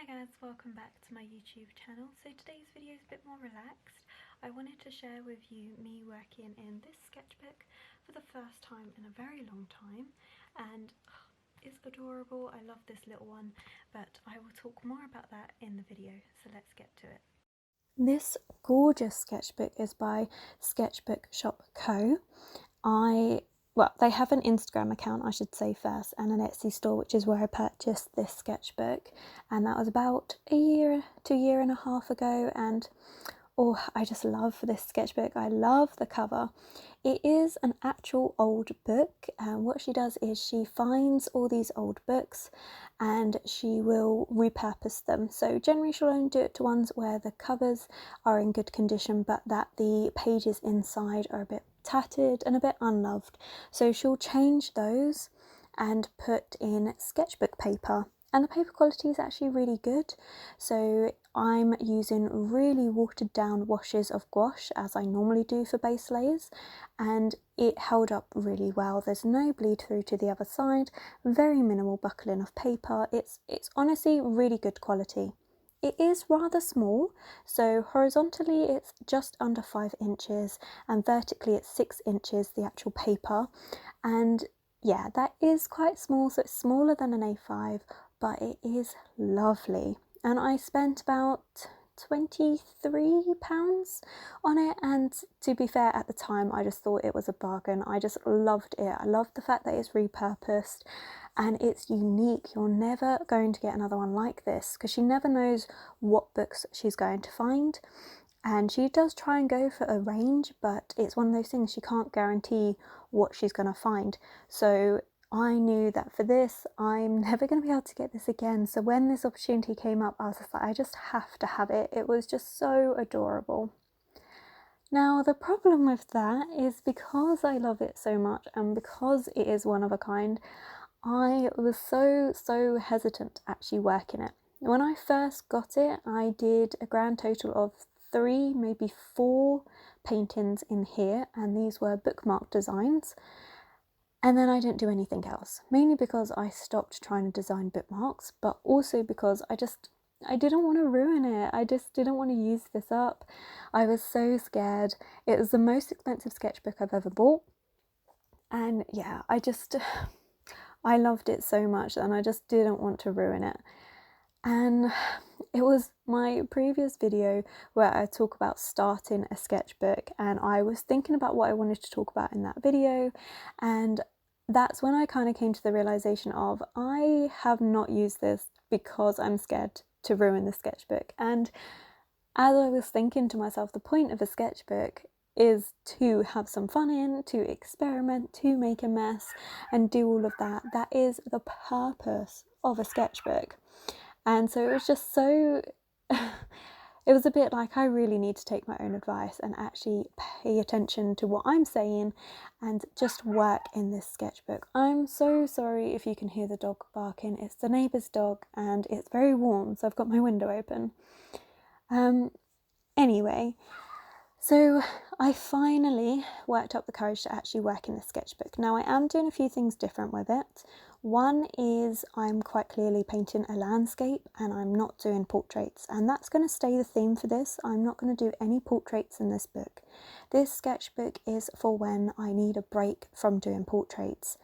guys, welcome back to my YouTube channel. So today's video is a bit more relaxed. I wanted to share with you me working in this sketchbook for the first time in a very long time, and it's adorable. I love this little one, but I will talk more about that in the video, so let's get to it. This gorgeous sketchbook is by Sketchbook Shop Co. They have an Instagram account, I should say first, and an Etsy store, which is where I purchased this sketchbook, and that was about a year to a year and a half ago. And I just love this sketchbook. I love the cover. It is an actual old book, and what she does is she finds all these old books and she will repurpose them. So generally she'll only do it to ones where the covers are in good condition but that the pages inside are a bit tattered and a bit unloved. So she'll change those and put in sketchbook paper. And the paper quality is actually really good. So I'm using really watered down washes of gouache, as I normally do for base layers, and it held up really well. There's no bleed through to the other side, very minimal buckling of paper. It's honestly really good quality. It is rather small, so horizontally it's just under 5 inches and vertically it's 6 inches, the actual paper. And yeah, that is quite small, so it's smaller than an A5, but it is lovely. And I spent about £23 on it, and to be fair, at the time I just thought it was a bargain. I just loved it. I loved the fact that it's repurposed and it's unique. You're never going to get another one like this because she never knows what books she's going to find, and she does try and go for a range, but it's one of those things, she can't guarantee what she's going to find. So I knew that for this, I'm never going to be able to get this again. So when this opportunity came up, I was just like, I just have to have it. It was just so adorable. Now, the problem with that is because I love it so much and because it is one of a kind, I was so hesitant to actually work in it. When I first got it, I did a grand total of 3, maybe 4 paintings in here, and these were bookmark designs. And then I didn't do anything else, mainly because I stopped trying to design bookmarks, but also because I didn't want to ruin it. I just didn't want to use this up. I was so scared. It was the most expensive sketchbook I've ever bought. And yeah, I loved it so much and I just didn't want to ruin it. And it was my previous video where I talk about starting a sketchbook, and I was thinking about what I wanted to talk about in that video, and that's when I kind of came to the realization of I have not used this because I'm scared to ruin the sketchbook. And as I was thinking to myself, the point of a sketchbook is to have some fun in, to experiment, to make a mess and do all of that. That is the purpose of a sketchbook. And so it was just so it was a bit like I really need to take my own advice and actually pay attention to what I'm saying and just work in this sketchbook. I'm so sorry if you can hear the dog barking. It's the neighbour's dog and it's very warm, so I've got my window open. Anyway, so I finally worked up the courage to actually work in the sketchbook. Now I am doing a few things different with it. One is I'm quite clearly painting a landscape and I'm not doing portraits, and that's going to stay the theme for this. I'm not going to do any portraits in this book. This sketchbook is for when I need a break from doing portraits.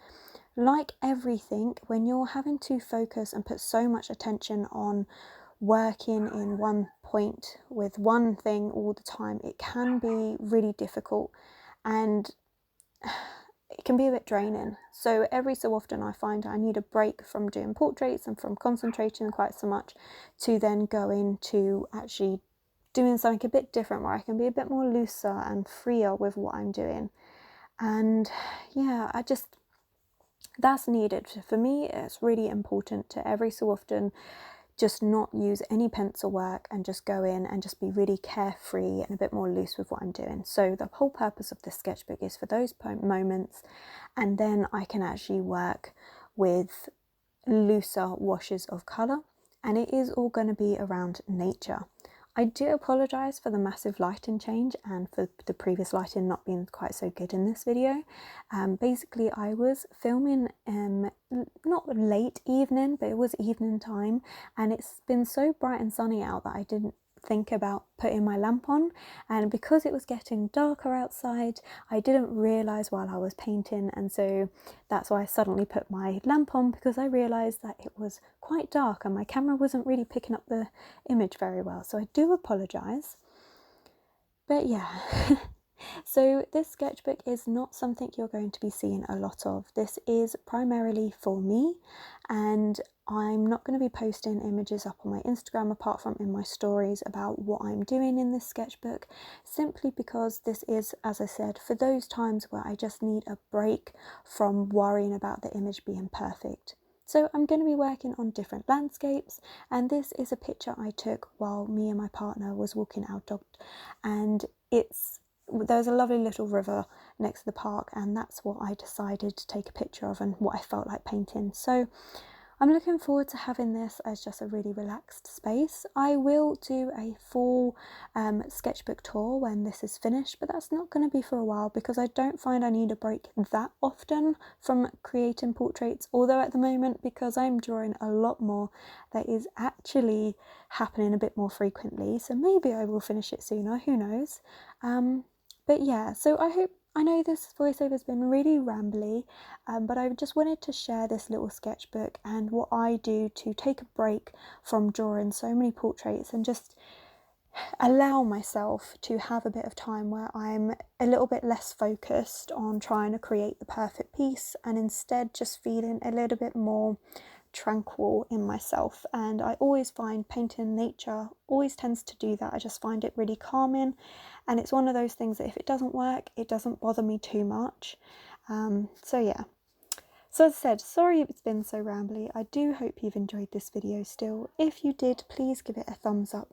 Like everything, when you're having to focus and put so much attention on working in one point with one thing all the time, it can be really difficult and it can be a bit draining. So every so often I find I need a break from doing portraits and from concentrating quite so much to then go into actually doing something a bit different where I can be a bit more looser and freer with what I'm doing. And yeah, that's needed. For me, it's really important to every so often just not use any pencil work and just go in and just be really carefree and a bit more loose with what I'm doing. So the whole purpose of this sketchbook is for those moments, and then I can actually work with looser washes of colour, and it is all going to be around nature. I do apologise for the massive lighting change and for the previous lighting not being quite so good in this video. Basically I was filming not late evening, but it was evening time, and it's been so bright and sunny out that I didn't think about putting my lamp on, and because it was getting darker outside I didn't realise while I was painting, and so that's why I suddenly put my lamp on, because I realised that it was quite dark and my camera wasn't really picking up the image very well, so I do apologise. But yeah. So this sketchbook is not something you're going to be seeing a lot of. This is primarily for me, and I'm not going to be posting images up on my Instagram apart from in my stories about what I'm doing in this sketchbook, simply because this is, as I said, for those times where I just need a break from worrying about the image being perfect. So I'm going to be working on different landscapes, and this is a picture I took while me and my partner was walking our dog, and there's a lovely little river next to the park, and that's what I decided to take a picture of and what I felt like painting. So I'm looking forward to having this as just a really relaxed space. I will do a full sketchbook tour when this is finished, but that's not going to be for a while because I don't find I need a break that often from creating portraits, although at the moment, because I'm drawing a lot more, that is actually happening a bit more frequently, so maybe I will finish it sooner, who knows. But yeah, so I know this voiceover has been really rambly, but I just wanted to share this little sketchbook and what I do to take a break from drawing so many portraits and just allow myself to have a bit of time where I'm a little bit less focused on trying to create the perfect piece and instead just feeling a little bit more tranquil in myself. And I always find painting nature always tends to do that. I just find it really calming, and it's one of those things that if it doesn't work, it doesn't bother me too much. So yeah. So as I said, sorry it's been so rambly. I do hope you've enjoyed this video still. If you did, please give it a thumbs up